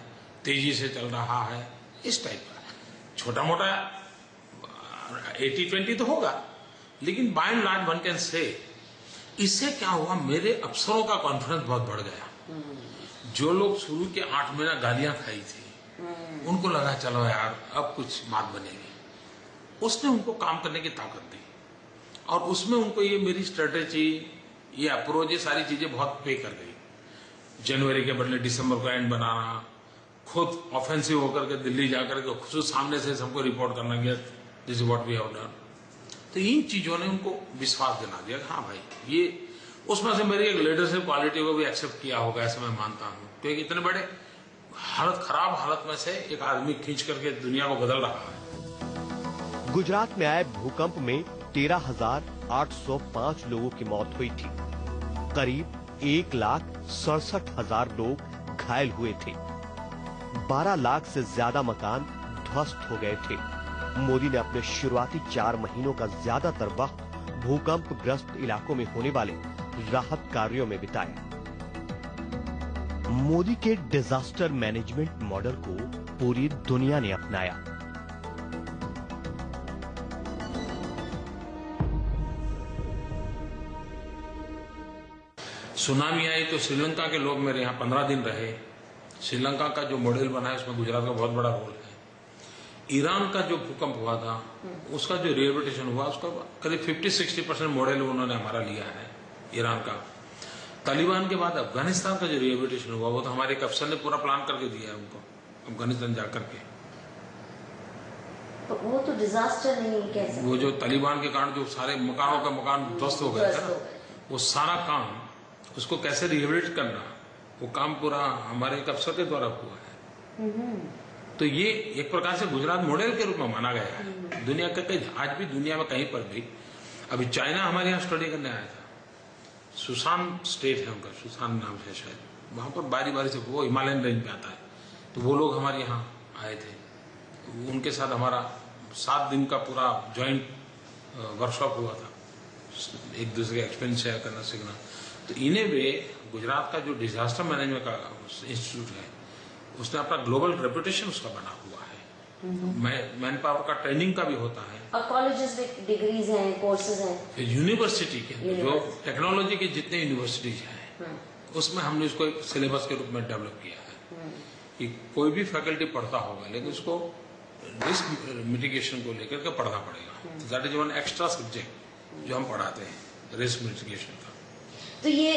तेजी से चल रहा है, इस टाइप का। छोटा मोटा 80-20 तो होगा, लेकिन by and large one can say इससे क्या हुआ, मेरे अफसरों का कॉन्फिडेंस बहुत बढ़ गया। जो लोग शुरू के 8 महीना गालियां खाई थी, उनको लगा चलो यार अब कुछ बात बनेगी। उसने उनको काम करने की ताकत दी, और उसमें उनको ये मेरी स्ट्रेटेजी, ये अप्रोच, ये सारी चीजें बहुत पे कर गई। जनवरी के बदले दिसंबर को एंड बनाना, खुद ऑफेंसिव होकर के दिल्ली जाकर के खुद सामने से सबको रिपोर्ट करना कि this is what we have done. तो इन चीजों ने उनको विश्वास दिला दिया, हाँ भाई ये, उसमें से मेरी एक लीडरशिप क्वालिटी को भी एक्सेप्ट किया होगा, ऐसा मैं मानता हूं। क्योंकि इतने बड़े खराब हालत में से एक आदमी खींच करके दुनिया को बदल रहा है। गुजरात में आए भूकंप में 13,805 लोगों की मौत हुई थी। करीब 1,67,000 लोग घायल हुए थे। 12 लाख से ज्यादा मकान ध्वस्त हो गए थे। मोदी ने अपने शुरुआती 4 महीनों का ज्यादातर वक्त भूकंप ग्रस्त इलाकों में होने वाले राहत कार्यों में बिताया। मोदी के डिजास्टर मैनेजमेंट मॉडल को पूरी दुनिया ने अपनाया। सुनामी आई तो श्रीलंका के लोग मेरे यहाँ 15 दिन रहे। श्रीलंका का जो मॉडल बना है उसमें गुजरात का बहुत बड़ा रोल है। ईरान का जो भूकंप हुआ था उसका जो रिहेबिलिटेशन हुआ उसका करीब 50-60% मॉडल उन्होंने हमारा लिया है ईरान का। तालिबान के बाद अफगानिस्तान का जो रिहेबिलिटेशन हुआ वो तो हमारे एक अफसर ने पूरा प्लान करके दिया है उनको, अफगानिस्तान जाकर के। तो वो तो डिजास्टर नहीं कह सकते। वो जो तालिबान के कारण जो सारे मकानों का मकान ध्वस्त हो गया था ना, वो सारा काम उसको कैसे रिहेबिलिट करना, वो काम पूरा हमारे एक अफसर के द्वारा हुआ है। तो ये एक प्रकार से गुजरात मॉडल के रूप में माना गया है दुनिया के कई, आज भी दुनिया में कहीं पर भी। अभी चाइना हमारे यहाँ स्टडी करने आया था, सुसान स्टेट है उनका, सुसान नाम है शायद, वहां पर बारी बारी से, वो हिमालयन रेंज में आता है, तो वो लोग हमारे यहाँ आए थे। उनके साथ हमारा 7 दिन का पूरा ज्वाइंट वर्कशॉप हुआ था, एक दूसरे का एक्सपीरियंस शेयर करना, सीखना। तो इन्हें वे गुजरात का जो डिजास्टर मैनेजमेंट का इंस्टीट्यूट है उसने अपना ग्लोबल रेपुटेशन उसका बना हुआ है। मैन पावर का ट्रेनिंग का भी होता है, और कॉलेजेस में डिग्रीज हैं, कोर्सेज हैं। यूनिवर्सिटी के जो टेक्नोलॉजी के जितने यूनिवर्सिटीज हैं उसमें हमने इसको एक सिलेबस के रूप में डेवलप किया है कि कोई भी फैकल्टी पढ़ता होगा लेकिन उसको रिस्क मिटिगेशन को लेकर के पढ़ना पड़ेगा। That is one extra subject जो हम पढ़ाते हैं, रिस्क मिटिगेशन का। तो ये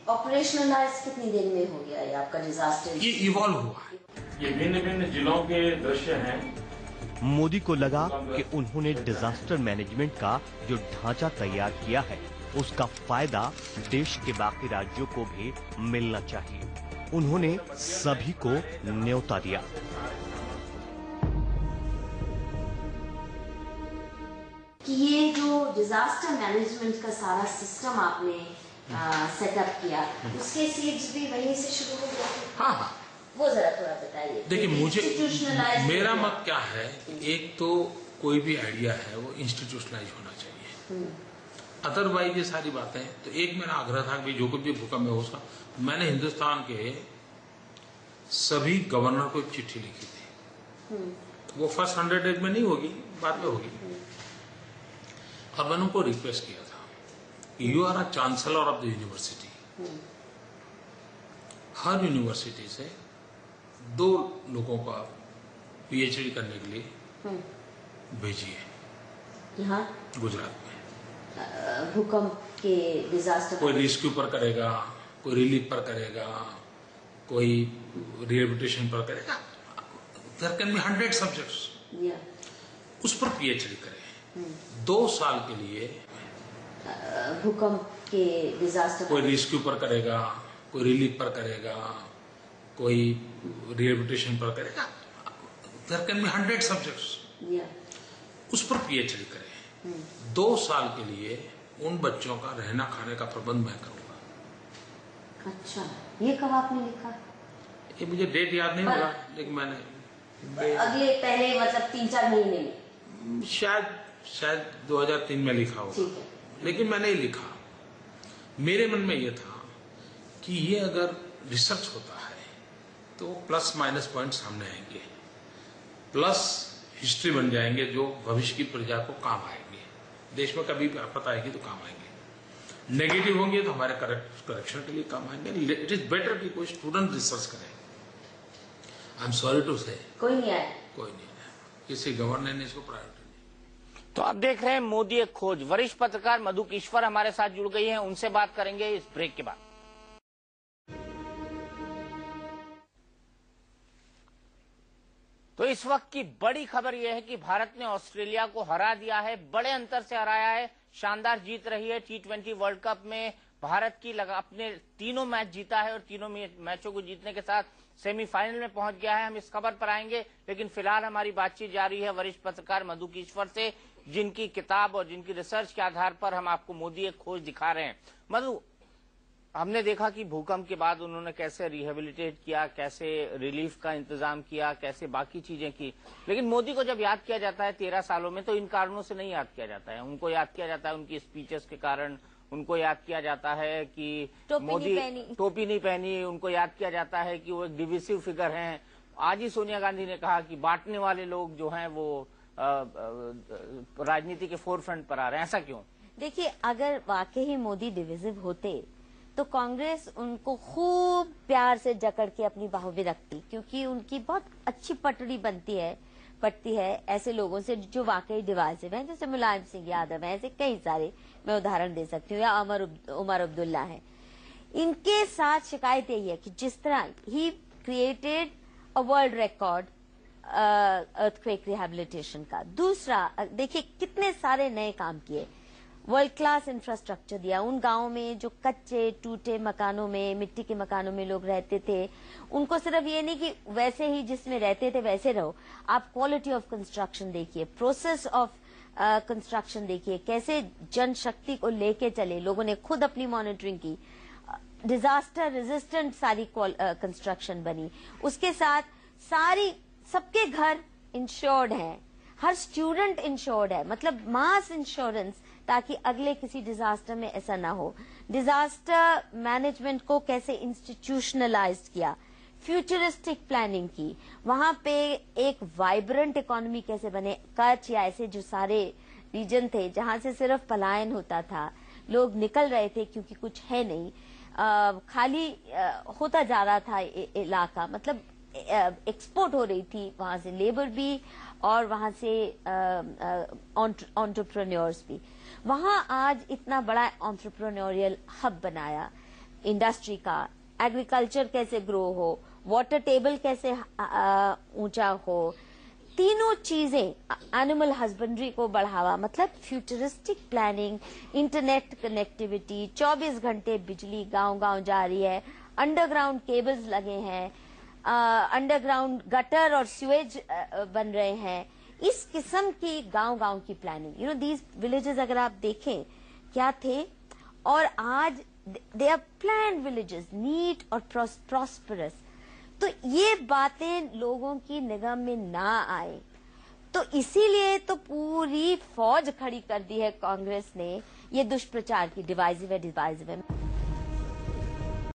ऑपरेशनलाइज कितनी देर में हो गया ये आपका डिजास्टर? ये इवॉल्व हुआ है। ये भिन्न भिन्न जिलों के दृश्य हैं। मोदी को लगा कि उन्होंने डिजास्टर मैनेजमेंट का जो ढांचा तैयार किया है उसका फायदा देश के बाकी राज्यों को भी मिलना चाहिए। उन्होंने सभी को न्योता दिया। कि ये जो डिजास्टर मैनेजमेंट का सारा सिस्टम आपने सेटअप किया, उसके सीड्स भी वहीं से शुरू हो गए थे? हाँ, वो जरा थोड़ा बताइए। देखिए मुझे, मेरा मत क्या है, एक तो कोई भी आइडिया है वो इंस्टीट्यूशनलाइज होना चाहिए। अदरवाइज ये सारी बातें, तो एक मेरा आग्रह था कि जो कुछ भी भूकंप है उसका, मैंने हिंदुस्तान के सभी गवर्नर को एक चिट्ठी लिखी थी। वो फर्स्ट 100 डेज में नहीं होगी, बाद में होगी। और मैंने उनको रिक्वेस्ट किया था, you are a chancellor of the university, हर यूनिवर्सिटी से 2 लोगों का पीएचडी करने के लिए भेजिए यहाँ गुजरात में। भूकंप के डिजास्टर, कोई रेस्क्यू पर करेगा, कोई रिलीफ पर करेगा, कोई रिहेबिलिटेशन पर करेगा। There can be 100 subjects. उस पर पीएचडी करें 2 साल के लिए। भूकंप के डिजास्टर, कोई रेस्क्यू पर करेगा, कोई रिलीफ पर करेगा, कोई रिहेबिलिटेशन पर करेगा। There can be 100 subjects. उस पर पीएचडी करें 2 साल के लिए। उन बच्चों का रहना खाने का प्रबंध मैं करूंगा। अच्छा, ये कब आपने लिखा? ये मुझे डेट याद नहीं होगा, लेकिन मैंने अगले पहले मतलब 3-4 महीने में, शायद 2003 में लिखा होगा, लेकिन मैंने ही लिखा। मेरे मन में यह था कि ये अगर रिसर्च होता है तो प्लस माइनस पॉइंट सामने आएंगे। प्लस हिस्ट्री बन जाएंगे जो भविष्य की प्रजा को काम आएंगे। देश में कभी भी आपदा आएगी तो काम आएंगे। नेगेटिव होंगे तो हमारे करेक्शन के लिए काम आएंगे। इट इज बेटर कि कोई स्टूडेंट रिसर्च करे। आई एम सॉरी टू से कोई नहीं आया, किसी गवर्नर ने इसको प्रायोरिटी। तो आप देख रहे हैं मोदी एक खोज। वरिष्ठ पत्रकार मधु किश्वर हमारे साथ जुड़ गई हैं, उनसे बात करेंगे इस ब्रेक के बाद। तो इस वक्त की बड़ी खबर यह है कि भारत ने ऑस्ट्रेलिया को हरा दिया है, बड़े अंतर से हराया है। शानदार जीत रही है। T20 वर्ल्ड कप में भारत की अपने तीनों मैच जीता है और तीनों मैचों को जीतने के साथ सेमीफाइनल में पहुंच गया है। हम इस खबर पर आएंगे, लेकिन फिलहाल हमारी बातचीत जारी है वरिष्ठ पत्रकार मधु किश्वर से, जिनकी किताब और जिनकी रिसर्च के आधार पर हम आपको मोदी एक खोज दिखा रहे हैं। मधु, हमने देखा कि भूकंप के बाद उन्होंने कैसे रिहेबिलिटेट किया, कैसे रिलीफ का इंतजाम किया, कैसे बाकी चीजें की, लेकिन मोदी को जब याद किया जाता है 13 सालों में, तो इन कारणों से नहीं याद किया जाता है। उनको याद किया जाता है उनकी स्पीचेस के कारण, उनको याद किया जाता है कि मोदी टोपी नहीं पहनी, उनको याद किया जाता है कि वो एक डिविसिव फिगर हैं। आज ही सोनिया गांधी ने कहा कि बांटने वाले लोग जो हैं वो राजनीति के फोरफ्रंट पर आ रहे हैं। ऐसा क्यों? देखिए, अगर वाकई ही मोदी डिविजिव होते तो कांग्रेस उनको खूब प्यार से जकड़ के अपनी बाहों में रखती, क्योंकि उनकी बहुत अच्छी पटड़ी पटती है ऐसे लोगों से जो वाकई डिवाइसिव हैं, जैसे मुलायम सिंह यादव हैं, ऐसे कई सारे मैं उदाहरण दे सकती हूँ, या उमर अब्दुल्ला है। इनके साथ शिकायत यही है कि जिस तरह he created a world record earthquake rehabilitation का। दूसरा, देखिए कितने सारे नए काम किए, वर्ल्ड क्लास इंफ्रास्ट्रक्चर दिया। उन गांवों में जो कच्चे टूटे मकानों में, मिट्टी के मकानों में लोग रहते थे, उनको सिर्फ ये नहीं कि वैसे ही जिसमें रहते थे वैसे रहो, आप क्वालिटी ऑफ कंस्ट्रक्शन देखिए, प्रोसेस ऑफ कंस्ट्रक्शन देखिए, कैसे जनशक्ति को लेके चले, लोगों ने खुद अपनी मॉनिटरिंग की, डिजास्टर रेजिस्टेंट सारी कंस्ट्रक्शन बनी। उसके साथ सबके घर इंश्योर्ड हैं, हर स्टूडेंट इंश्योर्ड है, मतलब मास इंश्योरेंस, ताकि अगले किसी डिजास्टर में ऐसा ना हो। डिजास्टर मैनेजमेंट को कैसे इंस्टीट्यूशनलाइज्ड किया, फ्यूचरिस्टिक प्लानिंग की, वहां पे एक वाइब्रेंट इकोनॉमी कैसे बने। कच्छ या ऐसे जो सारे रीजन थे जहां से सिर्फ पलायन होता था, लोग निकल रहे थे क्योंकि कुछ है नहीं, खाली होता जा रहा था इलाका, मतलब एक्सपोर्ट हो रही थी वहां से लेबर भी और वहां से एंटरप्रेन्योर्स भी। वहां आज इतना बड़ा एंटरप्रेन्योरियल हब बनाया इंडस्ट्री का, एग्रीकल्चर कैसे ग्रो हो, वाटर टेबल कैसे ऊंचा हो, तीनों चीजें, एनिमल हस्बेंड्री को बढ़ावा, मतलब फ्यूचरिस्टिक प्लानिंग, इंटरनेट कनेक्टिविटी, 24 घंटे बिजली गांव-गांव जा रही है, अंडरग्राउंड केबल्स लगे हैं, अंडरग्राउंड गटर और सीवेज बन रहे हैं। इस किस्म की गांव-गांव की प्लानिंग, दीज विलेजेस अगर आप देखें क्या थे, और आज they are planned villages, neat और प्रॉस्परस। तो ये बातें लोगों की निगाह में ना आए, तो इसीलिए तो पूरी फौज खड़ी कर दी है कांग्रेस ने, ये दुष्प्रचार की, डिवाइसिव है।